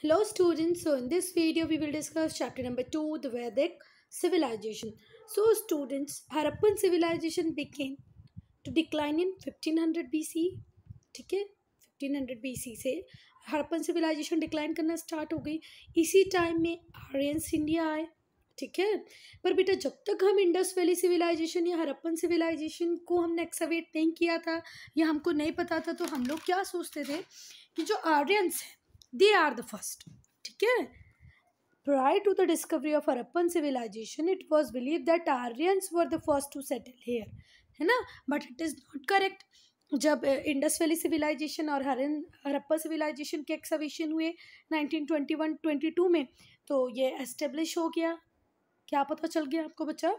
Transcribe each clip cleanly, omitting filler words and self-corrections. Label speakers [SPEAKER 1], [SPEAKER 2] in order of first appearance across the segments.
[SPEAKER 1] Hello students, so in this video we will discuss chapter number 2, the Vedic civilization. So students, Harappan civilization began to decline in 1500 BC. ठीक है, 1500 BC से Harappan civilisation decline करना start हो गई. इसी time में Aryans India आए. ठीक है, पर बेटा जब तक हम इंडस वैली सिविलाइजेशन या हड़प्पन सिविलाइजेशन को हमने एक्सकवेट नहीं किया था या हमको नहीं पता था, तो हम लोग क्या सोचते थे कि जो आर्यंस हैं दे आर द फर्स्ट. ठीक है, prior to the discovery of Harappan civilization it was believed that Aryans were the first to settle here, है ना. But it is not correct. जब इंडस वैली सिविलाइजेशन और Harappa civilisation के excavation हुए 1921-22 में, तो ये एस्टेब्लिश हो गया. क्या पता चल गया आपको बच्चा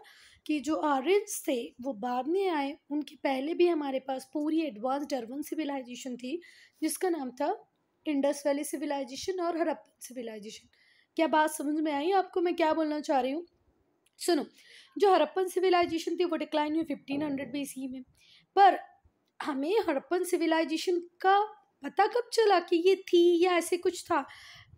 [SPEAKER 1] कि जो आर्यंस थे वो बाद में आए. उनके पहले भी हमारे पास पूरी एडवांस्ड अर्बन सिविलाइजेशन थी जिसका नाम था इंडस वैली सिविलाइजेशन और हरप्पन सिविलाइजेशन. क्या बात समझ में आई आपको मैं क्या बोलना चाह रही हूँ? सुनो, जो हरप्पन सिविलाइजेशन थी वो डिक्लाइन हुई 1500 BC में, पर हमें हरप्पन सिविलाइजेशन का पता कब चला कि ये थी या ऐसे कुछ था?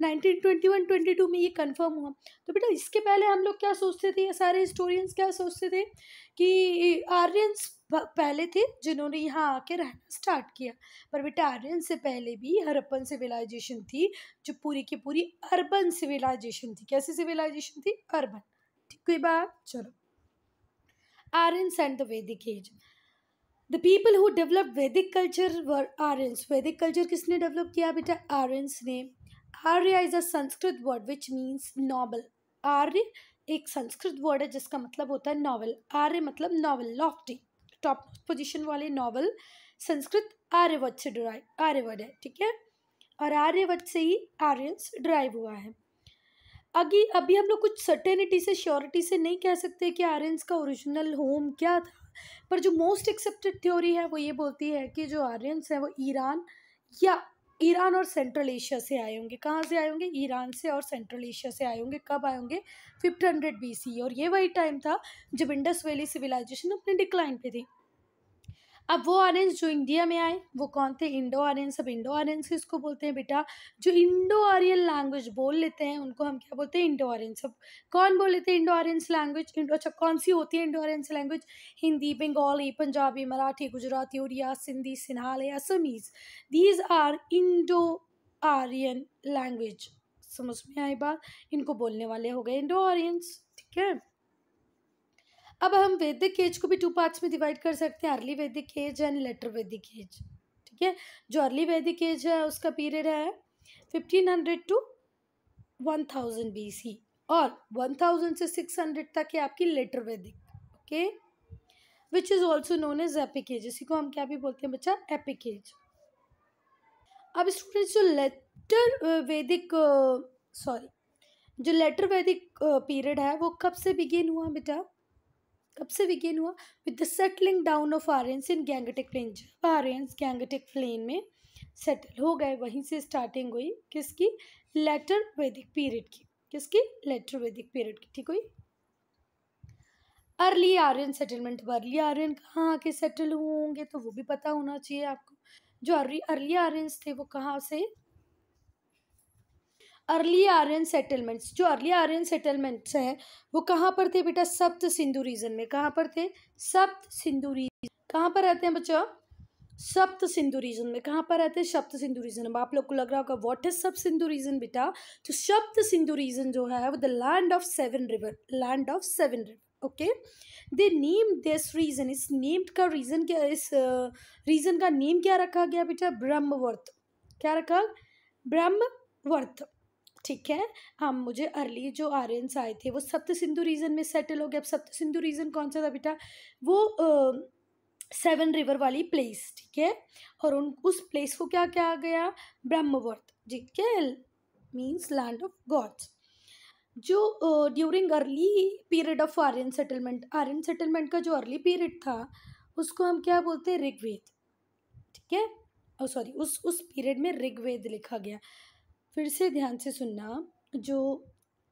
[SPEAKER 1] 1921-22 में ये कंफर्म हुआ. तो बेटा इसके पहले हम लोग क्या सोचते थे, या सारे हिस्टोरियंस क्या सोचते थे कि आर्यंस पहले थे जिन्होंने यहाँ आके रहना स्टार्ट किया. पर बेटा आर्यन से पहले भी हरप्पन सिविलाइजेशन थी जो पूरी की पूरी अर्बन सिविलाइजेशन थी. कैसी सिविलाइजेशन थी? अर्बन. ठीक, कोई बात. चलो, Aryans and the Vedic age. The people who develop Vedic culture were Aryans. Vedic culture किसने डेवलप किया बेटा? आर्यंस ने. Arya is a Sanskrit word which means noble. Arya एक संस्कृत वर्ड है जिसका मतलब होता है नॉवल. आर्य मतलब नॉवल, लॉफ्टी, टॉप पोजीशन वाले नॉवल. संस्कृत आर्यवत से डिराइव, आर्यवत है. ठीक है, और आर्यवत से ही आर्यंस डिराइव हुआ है. अभी हम लोग कुछ सर्टेनिटी से, श्योरिटी से नहीं कह सकते कि आर्यंस का ओरिजिनल होम क्या था, पर जो मोस्ट एक्सेप्टेड थ्योरी है वो ये बोलती है कि जो आर्यंस है वो ईरान और सेंट्रल एशिया से आए होंगे. कहाँ से आए होंगे? ईरान से और सेंट्रल एशिया से आए होंगे. कब आए होंगे? 1500 BC. और ये वही टाइम था जब इंडस वैली सिविलाइजेशन अपने डिक्लाइन पे थी. अब वो आर्यंस जो इंडिया में आए वो कौन थे? Indo Aryans. अब इंडो आर्यंस किसको बोलते हैं बेटा? जो इंडो आर्यन लैंग्वेज बोल लेते हैं उनको हम क्या बोलते हैं? Indo Aryans. अब कौन बोल लेते हैं इंडो आर्यंस लैंग्वेज? अच्छा, कौन सी होती है Indo Aryans language? Hindi, Bengali, Punjabi, Marathi, Gujarati, Oriya, Sindhi, Sinhali, Assamese. These are Indo Aryan language. समझ में आई बात? इनको बोलने वाले हो गए इंडो आर्यंस. ठीक है, अब हम वैदिक एज को भी 2 पार्ट्स में डिवाइड कर सकते हैं, अर्ली वैदिक as and later Vedic as. ठीक है, जो अर्ली वैदिक एज है उसका पीरियड है 1500 to 1000 BC और 1000 से 600 तक है आपकी later Vedic. Okay, which is also known as epic age. इसी को हम क्या भी बोलते हैं बच्चा? Epic age. अब स्टूडेंट्स जो लेटर वैदिक पीरियड है वो कब से बिगिन हुआ बेटा? कब से बिगिन हुआ? With the settling down of Aryans in Gangetic plain. जब आर्यंस गैंगेटिक प्लेन में सेटल हो गए वहीं से स्टार्टिंग हुई किसकी? लेटर वैदिक पीरियड की. किसकी? लेटर वैदिक पीरियड की. ठीक हुई. Early Aryan settlement. Early Aryan कहाँ आके सेटल हुए होंगे तो वो भी पता होना चाहिए आपको. जो अर्ली आर्यंस थे वो कहाँ से? Early Aryan settlements. जो अर्ली आर्यन सेटलमेंट्स हैं वो कहाँ पर थे बेटा? सप्त सिंधु रीजन में. कहाँ पर थे? सप्त सिंधु रीजन. कहाँ पर रहते हैं बच्चा? सप्त सिंधु रीजन में. कहाँ पर रहते हैं? सप्त सिंधु रीजन. अब आप लोग को लग रहा होगा व्हाट इज सप्त सिंधु रीजन बेटा? तो सप्त सिंधु रीजन जो है वो the land of 7 river. Land of 7 river. Okay, they name this region. इस नेम्ड का रीजन क्या? इस रीजन का नेम क्या रखा गया बेटा? ब्रह्मवर्त. क्या रखा? ब्रह्मवर्त. ठीक है, हम मुझे अर्ली जो आर्यंस आए थे वो सप्त सिंधु रीजन में सेटल हो गए. अब सप्त सिंधु रीजन कौन सा था बेटा? वो 7 रिवर वाली प्लेस. ठीक है, और उस प्लेस को क्या कहा गया? ब्रह्मवर्त. ठीक है, मीन्स लैंड ऑफ गॉड्स. जो during early period of Aryan settlement का जो अर्ली पीरियड था उसको हम क्या बोलते हैं? ऋग्वेद. ठीक है, सॉरी, उस पीरियड में ऋग्वेद लिखा गया. फिर से ध्यान से सुनना, जो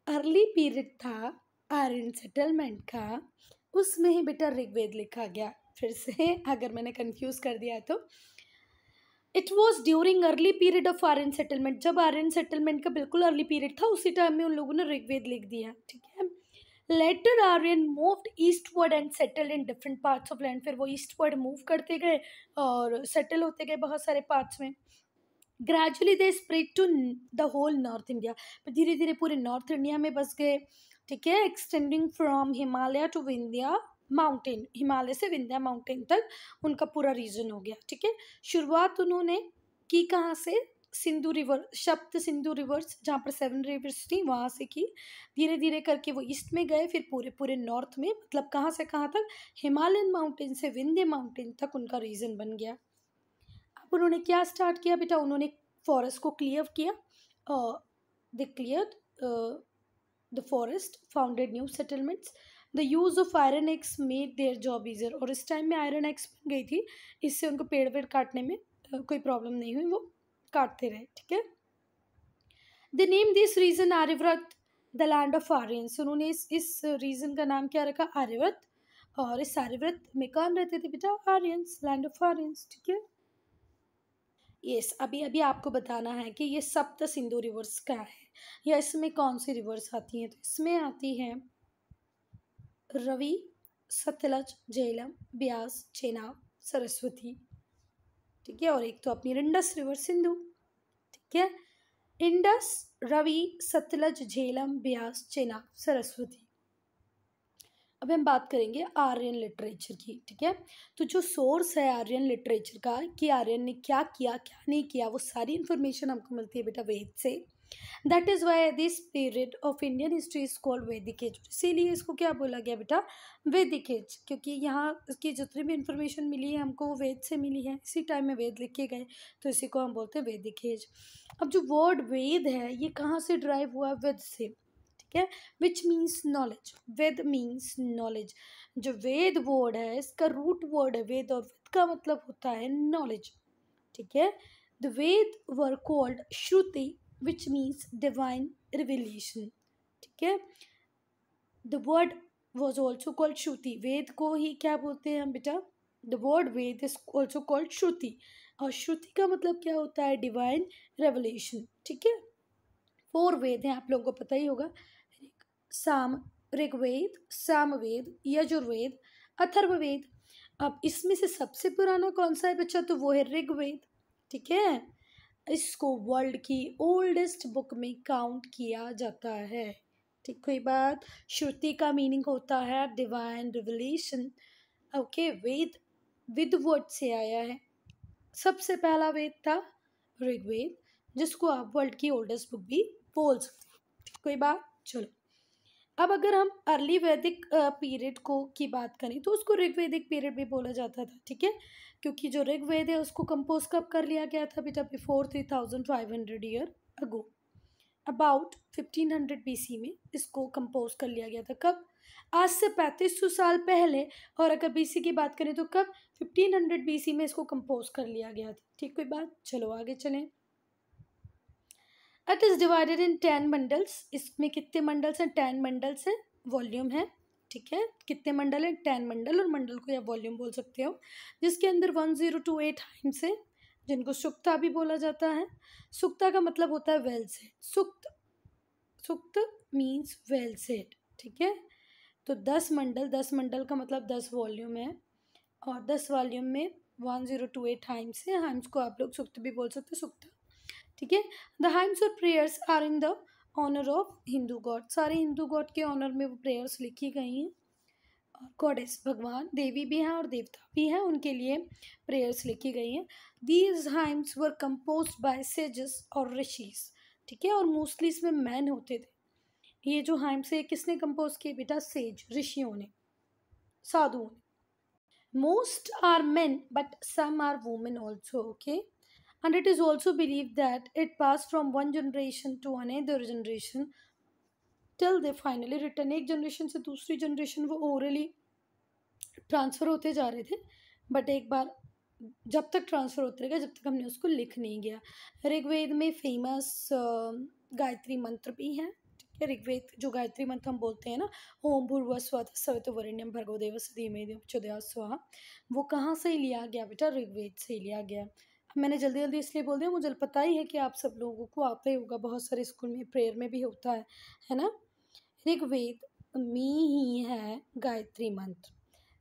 [SPEAKER 1] अर्ली पीरियड था आर्यन सेटलमेंट का उसमें ही बेटा ऋग्वेद लिखा गया. फिर से अगर मैंने कंफ्यूज कर दिया तो it was during early period of Aryan settlement, जब आर्यन सेटलमेंट का बिल्कुल अर्ली पीरियड था उसी टाइम में उन लोगों ने ऋग्वेद लिख दिया, ठीक है। Later Aryan moved eastward and settled in different parts of land, फिर वो ईस्टवर्ड मूव करते गए और सेटल होते गए बहुत सारे पार्ट्स में। Gradually they spread to the whole north India, धीरे धीरे पूरे नॉर्थ इंडिया में बस गए, ठीक है। Extending from Himalaya to Vindhya mountain, Himalaya से विंध्या माउंटेन तक उनका पूरा रीजन हो गया, ठीक है। शुरुआत उन्होंने की कहाँ से, सिंधु रिवर, सप्त सिंधु रिवर्स जहाँ पर 7 रिवर्स थी वहाँ से की। धीरे धीरे करके वो ईस्ट में गए, फिर पूरे पूरे नॉर्थ में, मतलब कहाँ से कहाँ तक, हिमालयन माउंटेन से विंध्य माउंटेन तक उनका रीजन बन गया। अब उन्होंने क्या स्टार्ट किया बेटा, उन्होंने फॉरेस्ट को क्लियर किया, they clear the forest, founded new settlements, the use of iron axe made their job easier, और इस टाइम में आयरन एक्स बन गई थी, इससे उनको पेड़ वेड़ काटने में कोई प्रॉब्लम नहीं हुई, वो काटते रहे, ठीक है। The name this region Aryavarta the land of Aryans, उन्होंने इस रीजन का नाम क्या रखा, आर्यव्रत, और इस आर्यव्रत में कौन रहते थे बेटा, आर्यंस, लैंड ऑफ आर्यंस, ठीक है। यस, अभी अभी आपको बताना है कि ये सप्त सिंधु रिवर्स क्या है, या इसमें कौन सी रिवर्स आती हैं, तो इसमें आती है रवि, सतलज, झेलम, ब्यास, चेनाब, सरस्वती, ठीक है। और एक तो अपनी इंडस रिवर सिंधु, ठीक है। इंडस, रवि, सतलज, झेलम, ब्यास, चेनाब, सरस्वती। अब हम बात करेंगे आर्यन लिटरेचर की, ठीक है। तो जो सोर्स है आर्यन लिटरेचर का कि आर्यन ने क्या किया क्या नहीं किया, वो सारी इन्फॉर्मेशन हमको मिलती है बेटा वेद से। That is why this period of Indian history is called वैदिक एज, इसीलिए इसको क्या बोला गया बेटा, वैदिक एज, क्योंकि यहाँ की जितनी भी इंफॉर्मेशन मिली है हमको वो वेद से मिली है, इसी टाइम में वेद लिखे गए, तो इसी को हम बोलते हैं वैदिक एज। अब जो वर्ड वेद है ये कहाँ से ड्राइव हुआ, वेद से, ठीक है। Which means knowledge, Veda means knowledge, जो वेद वर्ड है इसका रूट वर्ड है वेद, और वेद का मतलब होता है नॉलेज, ठीक है। The Veda were called Shruti which means divine revelation, ठीक है। The word was also called Shruti, Veda को ही क्या बोलते हैं हम बेटा, the word Veda is also called Shruti, और श्रुति का मतलब क्या होता है, डिवाइन रेवलेशन, ठीक है। 4 वेद हैं, आप लोगों को पता ही होगा, साम, ऋग्वेद, सामवेद, यजुर्वेद, अथर्ववेद। अब इसमें से सबसे पुराना कौन सा है बच्चा, तो वो है ऋग्वेद, ठीक है। इसको वर्ल्ड की ओल्डेस्ट बुक में काउंट किया जाता है, ठीक। कोई बात, श्रुति का मीनिंग होता है divine revelation, okay. Veda Vid word से आया है, सबसे पहला वेद था ऋग्वेद, जिसको आप वर्ल्ड की ओल्डेस्ट बुक भी बोल सकते हैं, कोई बात। चलो, अब अगर हम अर्ली वैदिक पीरियड को की बात करें तो उसको ऋग्वेदिक पीरियड भी बोला जाता था, ठीक है। क्योंकि जो ऋग्वेद है उसको कंपोज कब कर लिया गया था बेटा, before 3500 year ago, about 1500 BC में इसको कंपोज कर लिया गया था। कब, आज से 3500 साल पहले, और अगर BC की बात करें तो कब, 1500 BC में इसको कंपोज कर लिया गया था, ठीक। कोई बात, चलो आगे चलें। It is divided in 10 mandals, इसमें कितने मंडल्स हैं, 10 मंडल्स हैं, वॉल्यूम है, ठीक है। कितने मंडल हैं, 10 मंडल, और मंडल को या वॉल्यूम बोल सकते हो, जिसके अंदर 1028 हाइम्स है, जिनको सुक्ता भी बोला जाता है। सुक्ता का मतलब होता है well said, Sukta, Sukta means well said, ठीक है। तो 10 मंडल, 10 मंडल का मतलब 10 वॉल्यूम है, और 10 वॉल्यूम में 1028 हाइम्स है, हाइम्स को आप लोग सुक्त भी बोल सकते हैं, सुक्ता, ठीक है। द हाइम्स और prayers are in the honour of Hindu god, सारे हिंदू गॉड के ऑनर में वो प्रेयर्स लिखी गई हैं, और गॉडेस भगवान, देवी भी हैं और देवता भी हैं, उनके लिए प्रेयर्स लिखी गई हैं। These hymns were compose bye sages और ऋषिस, ठीक है, और मोस्टली इसमें मैन होते थे। ये जो हाइम्स है किसने कंपोज किए बेटा, सेज, ऋषियों ने, साधुओं ने। Most are men but some are women also, okay. And it is also believed that it passed from one generation to another generation till they finally return, एक जनरेशन से दूसरी जनरेशन वो ओरली ट्रांसफ़र होते जा रहे थे, but एक बार जब तक ट्रांसफ़र होते रहेगा जब तक हमने उसको लिख नहीं गया। ऋग्वेद में फेमस गायत्री मंत्र भी हैं, ठीक है। ऋग्वेद जो गायत्री मंत्र हम बोलते हैं ना, ओम भूर्भुवः स्वः सवितुर्वरेण्यं भर्गो देवस्य धीमहि धियो यो न प्रचोदयात् स्वाहा, वो कहाँ से लिया गया बेटा, ऋग्वेद से लिया गया। मैंने जल्दी जल्दी इसलिए बोल दिया, मुझे पता ही है कि आप सब लोगों को आता ही होगा, बहुत सारे स्कूल में प्रेयर में भी होता है ना। ऋग्वेद में ही है गायत्री मंत्र।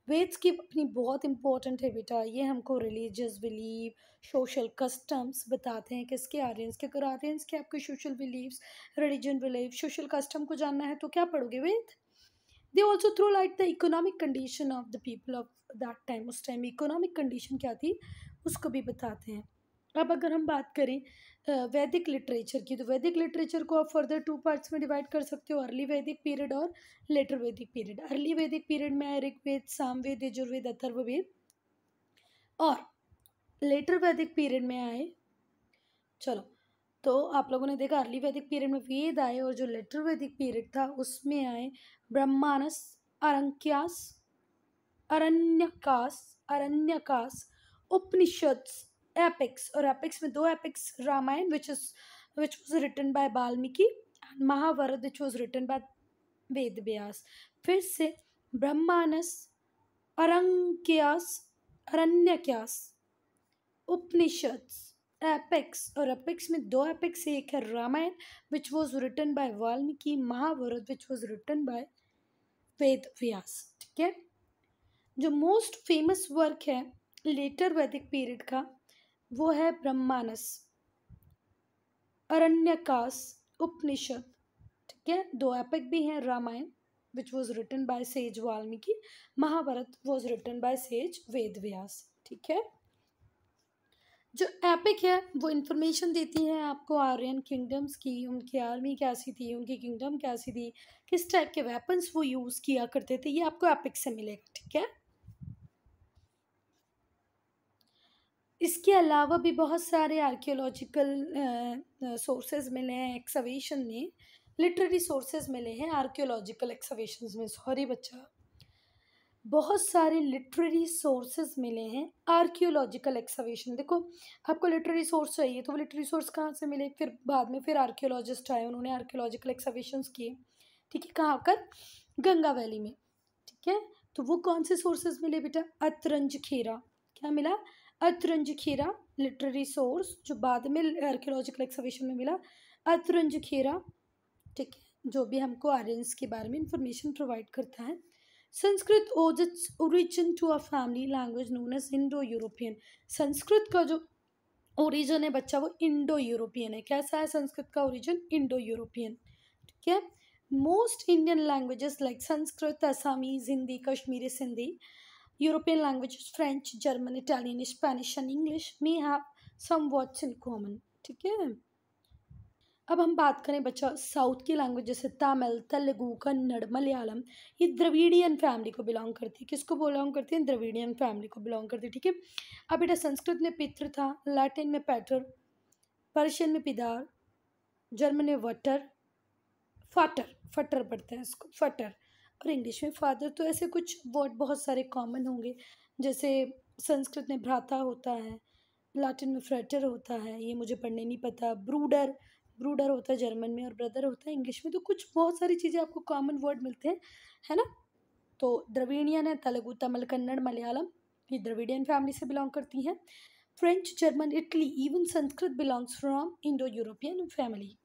[SPEAKER 1] वेद्स की अपनी बहुत इंपॉर्टेंट है बेटा, ये हमको रिलीजियस बिलीव, सोशल कस्टम्स बताते हैं किसके, आर्यंस के। अगर आर्यंस के आपके social believes, religion believe, social custom को जानना है तो क्या पढ़ोगे, Veda. They also throw light the economic condition of the people of that time. उस टाइम इकोनॉमिक कंडीशन क्या थी उसको भी बताते हैं। अब अगर हम बात करें वैदिक लिटरेचर की, तो वैदिक लिटरेचर को आप फर्दर 2 पार्ट्स में डिवाइड कर सकते हो, अर्ली वैदिक पीरियड और लेटर वैदिक पीरियड। अर्ली वैदिक पीरियड में आए ऋग्वेद, सामवेद, यजुर्वेद, अथर्ववेद, और लेटर वैदिक पीरियड में आए, चलो तो आप लोगों ने देखा अर्ली वैदिक पीरियड में वेद आए, और जो लेटर वैदिक पीरियड था उसमें आए ब्रह्मानस, अरंक्यास, अरण्यकास, उपनिषद्स, एपिक्स। और एपिक्स में 2 epics, Ramayana which was written by Valmiki, and Mahabharata which was written by Ved Vyas. फिर से ब्रह्मानस, अरण्यकास, उपनिषद्स, एपिक्स। और एपिक्स में 2 एपिक्स, एक है Ramayana which was written by Valmiki, Mahabharata which was written by Ved Vyas. ठीक है, जो मोस्ट फेमस वर्क है लेटर वैदिक पीरियड का वो है ब्रह्मानस, अरण्यकास, उपनिषद। ठीक है, 2 एपिक भी हैं, Ramayana which was written by sage Valmiki, Mahabharata was written by sage Ved Vyas. ठीक है, जो एपिक है वो इंफॉर्मेशन देती है आपको आर्यन किंगडम्स की, उनकी आर्मी कैसी थी, उनकी किंगडम कैसी थी, किस टाइप के वेपन्स वो यूज़ किया करते थे, ये आपको एपिक से मिलेगा। ठीक है, इसके अलावा भी बहुत सारे आर्कियोलॉजिकल सोर्सेज मिले हैं, एक्सकवेशन में लिटरेरी सोर्सेज मिले हैं आर्कियोलॉजिकल एक्सकवेशंस में, सॉरी बच्चा, बहुत सारे लिटरेरी सोर्सेज मिले हैं आर्कियोलॉजिकल एक्सकवेशन। देखो आपको लिटरेरी सोर्स चाहिए तो वो लिटरेरी सोर्स कहाँ से मिले, फिर बाद में फिर आर्कियोलॉजिस्ट आए, उन्होंने आर्कियोलॉजिकल एक्सकवेशंस किए। ठीक है, कहाँ कर, गंगा वैली में। ठीक है, तो वो कौन से सोर्सेज मिले बेटा, अतरंज खेरा, क्या मिला, अतरंज खेरा लिटरेरी सोर्स, जो बाद में आर्कियोलॉजिकल एक्सकवेशन में मिला, अतरंज खेरा। ठीक है, जो भी हमको आर्यंस के बारे में इंफॉर्मेशन प्रोवाइड करता है। Sanskrit owes its origin to a family language known as Indo European. Sanskrit का जो ओरिजिन है बच्चा वो इंडो यूरोपियन है। कैसा है संस्कृत का ओरिजिन, इंडो यूरोपियन। ठीक है, most Indian languages like Sanskrit, Assamese, Hindi, Kashmiri, Sindhi, European languages French, German, Italian, Spanish and English may have some words in common। ठीक है, अब हम बात करें बच्चा साउथ की लैंग्वेज जैसे तमिल, तेलुगु, कन्नड़, मलयालम, ये द्रविडियन फैमिली को बिलोंग करती है। किसको बिलोंग करती है, द्रविडियन फैमिली को बिलोंग करती है। ठीक है, अब बेटा संस्कृत में पितृ था, लैटिन में पैटर, पर्शियन में पिदार, जर्मन में वटर, फटर पढ़ते हैं इसको, फटर, और इंग्लिश में फादर। तो ऐसे कुछ वर्ड बहुत सारे कॉमन होंगे, जैसे संस्कृत में भ्राता होता है, लैटिन में फ्रेटर होता है, ये मुझे पढ़ने नहीं पता, ब्रूडर होता है जर्मन में, और ब्रदर होता है इंग्लिश में। तो कुछ बहुत सारी चीज़ें आपको कॉमन वर्ड मिलते हैं, है ना। तो द्रविडियन है, तेलुगु, तमिल, कन्नड़, मलयालम, ये द्रविडियन फैमिली से बिलोंग करती हैं। French, German, Italy, even Sanskrit belongs from Indo European family.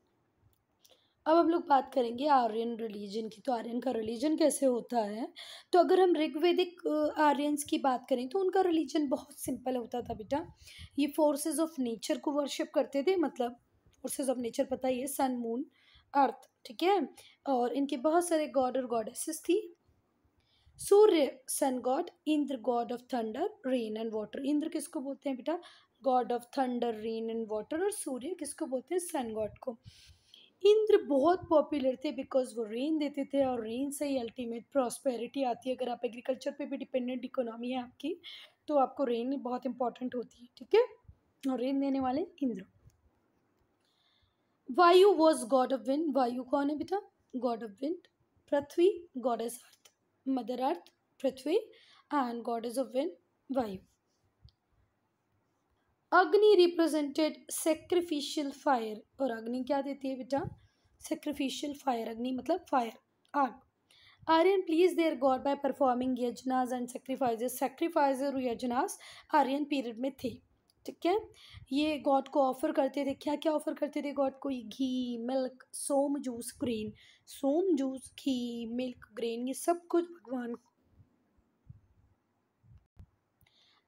[SPEAKER 1] अब हम लोग बात करेंगे आर्यन रिलीजन की। तो आर्यन का रिलीजन कैसे होता है, तो अगर हम ऋग्वेदिक आर्यंस की बात करें तो उनका रिलीजन बहुत सिंपल होता था बेटा। ये फोर्सेस ऑफ नेचर को वर्शिप करते थे, मतलब फोर्सेस ऑफ नेचर पता ही है, सन, मून, अर्थ। ठीक है, और इनके बहुत सारे गॉड और गॉडेसेस थी। Surya sun god, Indra god of thunder, rain and water. Indra किसको बोलते हैं बेटा, god of thunder, rain and water. और सूर्य किसको बोलते हैं, सन गॉड को। इंद्र बहुत पॉपुलर थे बिकॉज वो रेन देते थे, और रेन से ही अल्टीमेट प्रॉस्पेरिटी आती है। अगर आप एग्रीकल्चर पे भी डिपेंडेंट इकोनॉमी है आपकी, तो आपको रेन बहुत इंपॉर्टेंट होती है। ठीक है, और रेन देने वाले इंद्र। वायु वॉज गॉड ऑफ विंड, वायु कौन है बेटा, god of wind. Prithvi goddess earth, mother earth Prithvi, and goddess of wind वायु। अग्नि रिप्रेजेंटेड सेक्रिफिशियल फायर, और अग्नि क्या देती है बेटा, सेक्रिफिशियल फायर। अग्नि मतलब फायर, आग। Aryans please their god by performing yajnas and sacrifices. Sacrifices और यजनास आर्यन पीरियड में थे। ठीक है। ये गॉड को ऑफर करते थे, क्या क्या ऑफर करते थे गॉड को? ये घी, मिल्क, सोम जूस, ग्रेन। सोम जूस, घी, मिल्क, ग्रेन, ये सब कुछ भगवान।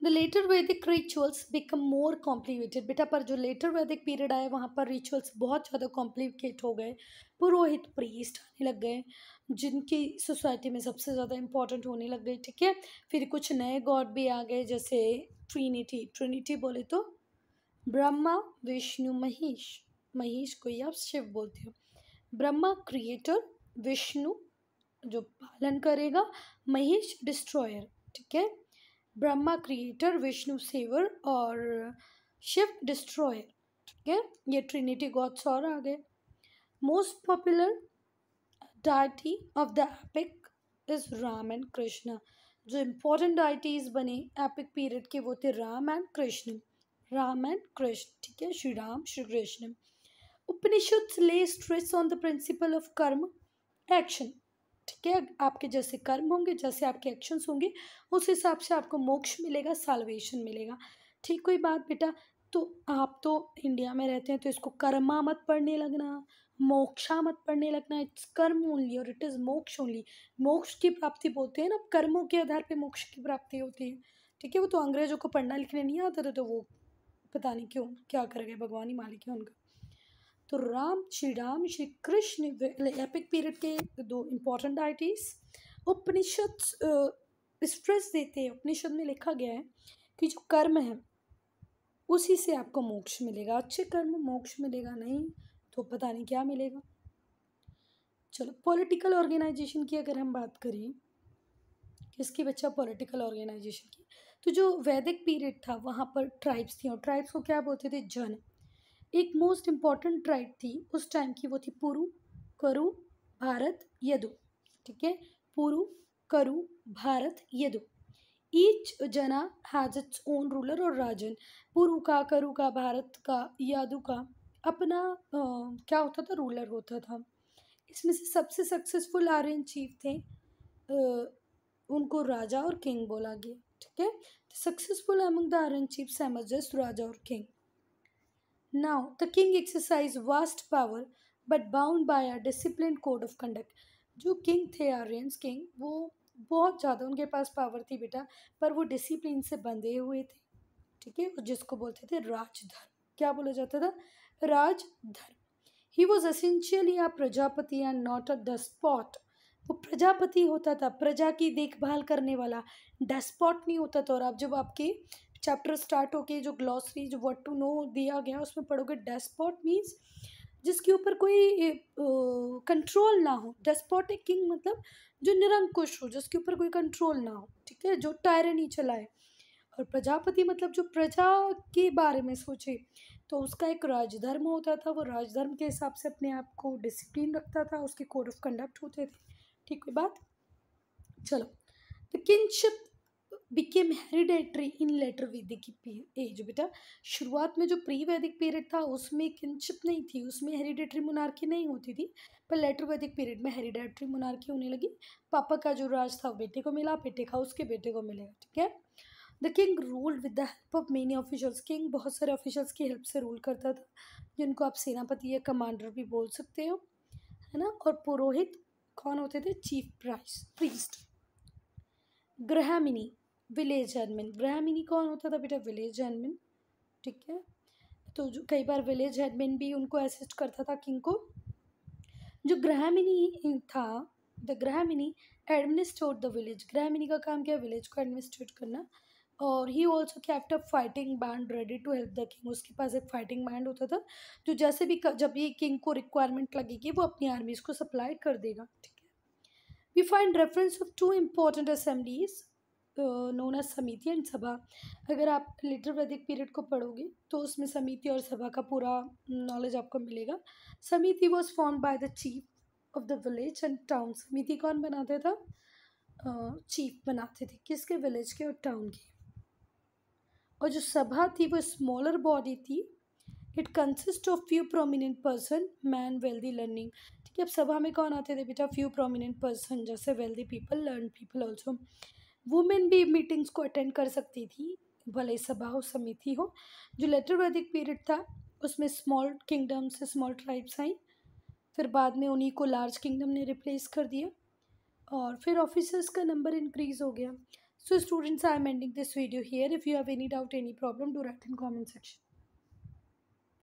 [SPEAKER 1] द लेटर वैदिक रिचुअल्स बिकम मोर कॉम्प्लिकेटेड। बेटा पर जो लेटर वैदिक पीरियड आया वहाँ पर रिचुअल्स बहुत ज़्यादा कॉम्प्लिकेट हो गए। पुरोहित, प्रीस्ट आने लग गए, जिनकी सोसाइटी में सबसे ज़्यादा इंपॉर्टेंट होने लग गए। ठीक है। फिर कुछ नए गॉड भी आ गए, जैसे ट्रिनिटी। ट्रिनिटी बोले तो ब्रह्मा, विष्णु, महेश। महेश को ही आप शिव बोलते हो। ब्रह्मा क्रिएटर, विष्णु जो पालन करेगा, महेश डिस्ट्रॉयर। ठीक है। ब्रह्मा क्रिएटर, विष्णु सेवर और शिव डिस्ट्रॉयर। ठीक है। ये ट्रिनिटी गॉड्स और आ गए। Most popular deity of the epic is Ram and Krishna. जो इम्पोर्टेंट डाइटीज बने एपिक पीरियड के वो थे राम एंड कृष्ण। राम एंड कृष्ण। ठीक है। श्री राम, श्री कृष्ण। उपनिषद ले stress on the principle of कर्म एक्शन। ठीक है। आपके जैसे कर्म होंगे, जैसे आपके एक्शंस होंगे, उस हिसाब से आपको मोक्ष मिलेगा, साल्वेशन मिलेगा। ठीक। कोई बात बेटा, तो आप तो इंडिया में रहते हैं तो इसको कर्मा मत पढ़ने लगना, मोक्षा मत पढ़ने लगना। इट्स कर्म ओनली और इट इज़ मोक्ष ओनली। मोक्ष की प्राप्ति बोलते हैं ना, कर्मों के आधार पे मोक्ष की प्राप्ति होती है। ठीक है। वो तो अंग्रेजों को पढ़ना लिखने नहीं आता था, तो वो पता नहीं क्यों क्या कर गए, भगवान ही मालिक है उनका। तो राम, श्री कृष्ण एपिक पीरियड के दो इम्पोर्टेंट डाइटीज। उपनिषद स्ट्रेस देते हैं, उपनिषद में लिखा गया है कि जो कर्म है उसी से आपको मोक्ष मिलेगा। अच्छे कर्म, मोक्ष मिलेगा, नहीं तो पता नहीं क्या मिलेगा। चलो, पॉलिटिकल ऑर्गेनाइजेशन की अगर हम बात करें, किसकी बच्चा? पॉलिटिकल ऑर्गेनाइजेशन की। तो जो वैदिक पीरियड था वहाँ पर ट्राइब्स थी, और ट्राइब्स को क्या बोलते थे? जन। एक मोस्ट इम्पॉर्टेंट ट्राइब थी उस टाइम की, वो थी पुरु, करु, भारत, यदु। ठीक है। पुरु, करु, भारत, यदु। ईच जना हैज इट्स ओन रूलर और राजन। पुरु का, करु का, भारत का, यादु का अपना क्या होता था? रूलर होता था। इसमें से सबसे सक्सेसफुल आर्यन चीफ थे, उनको राजा और किंग बोला गया। ठीक है। Successful among the Aryan chiefs emerges raja और king. Now, the king exercised vast power but bound by a disciplined code of conduct. जो किंग थे, आर्यंस किंग, वो बहुत ज़्यादा उनके पास पावर थी बेटा, पर वो डिसिप्लिन से बंधे हुए थे। ठीक है। जिसको बोलते थे राजधर्म। क्या बोला जाता था? राजधर्म। He was essentially a prajapati and not a despot. वो प्रजापति होता था, प्रजा की देखभाल करने वाला, डेस्पॉट नहीं होता था। और आप जब आपके चैप्टर स्टार्ट होके जो ग्लॉसरी, जो व्हाट टू नो दिया गया, उसमें पढ़ोगे डेस्पॉट मीन्स जिसके ऊपर कोई कंट्रोल ना हो। डेस्पोटिक किंग मतलब जो निरंकुश हो, जिसके ऊपर कोई कंट्रोल ना हो। ठीक है। जो टायरनी चलाए। और प्रजापति मतलब जो प्रजा के बारे में सोचे। तो उसका एक राजधर्म होता था, वो राजधर्म के हिसाब से अपने आप को डिसिप्लिन रखता था, उसके कोड ऑफ कंडक्ट होते थे। ठीक है बात। चलो, the kingship became hereditary in later Vedic age. बेटा शुरुआत में जो प्री वैदिक पीरियड था उसमें किंगशिप नहीं थी, उसमें हेरिडेटरी मोनार्की नहीं होती थी, पर लेटर वैदिक पीरियड में हेरिडेटरी मोनार्की होने लगी। पापा का जो राज था बेटे को मिला, बेटे का उसके बेटे को मिलेगा। ठीक है। The king ruled with the help of many officials. King बहुत सारे ऑफिशियल्स की हेल्प से रूल करता था, जिनको आप सेनापति या कमांडर भी बोल सकते हो, है ना। और पुरोहित कौन होते थे? Chief priest. Gramani, village admin. ग्रहामिनी कौन होता था बेटा? Village admin. ठीक है। तो जो कई बार विलेज एडमिन भी उनको असिस्ट करता था किंग को। जो ग्रहामिनी था, the gramani administrate the village. ग्रहामिनी का काम क्या है? विलेज को एडमिनिस्ट्रेट करना। और he also kept a fighting band ready to help the king. उसके पास एक फाइटिंग बैंड होता था, जो जैसे भी जब ये किंग को रिक्वायरमेंट लगेगी वो अपनी आर्मीज को सप्लाई कर देगा। ठीक है। We find reference of two important assemblies known as samiti and sabha. अगर आप लिटर वैदिक पीरियड को पढ़ोगे तो उसमें समिति और सभा का पूरा नॉलेज आपको मिलेगा। समिति was form by the chief of the village and town. समिति कौन बनाते था? चीफ बनाते थे, किसके? विलेज के और टाउन के। और जो सभा थी वो स्मॉलर बॉडी थी। It consist of few prominent person, man, wealthy, learning. ठीक है। अब सभा में कौन आते थे बेटा? फ्यू प्रोमिनेंट पर्सन, जैसे wealthy people, learn people also. Women भी मीटिंग्स को अटेंड कर सकती थी। भले सभा हो समिति हो। जो लेटर वैदिक पीरियड था उसमें स्मॉल किंगडम से स्मॉल ट्राइब्स आई, फिर बाद में उन्हीं को लार्ज किंगडम ने रिप्लेस कर दिया और फिर ऑफिसर्स का नंबर इंक्रीज हो गया। So students, I am ending this video here. If you have any doubt, any problem, do right in comment section.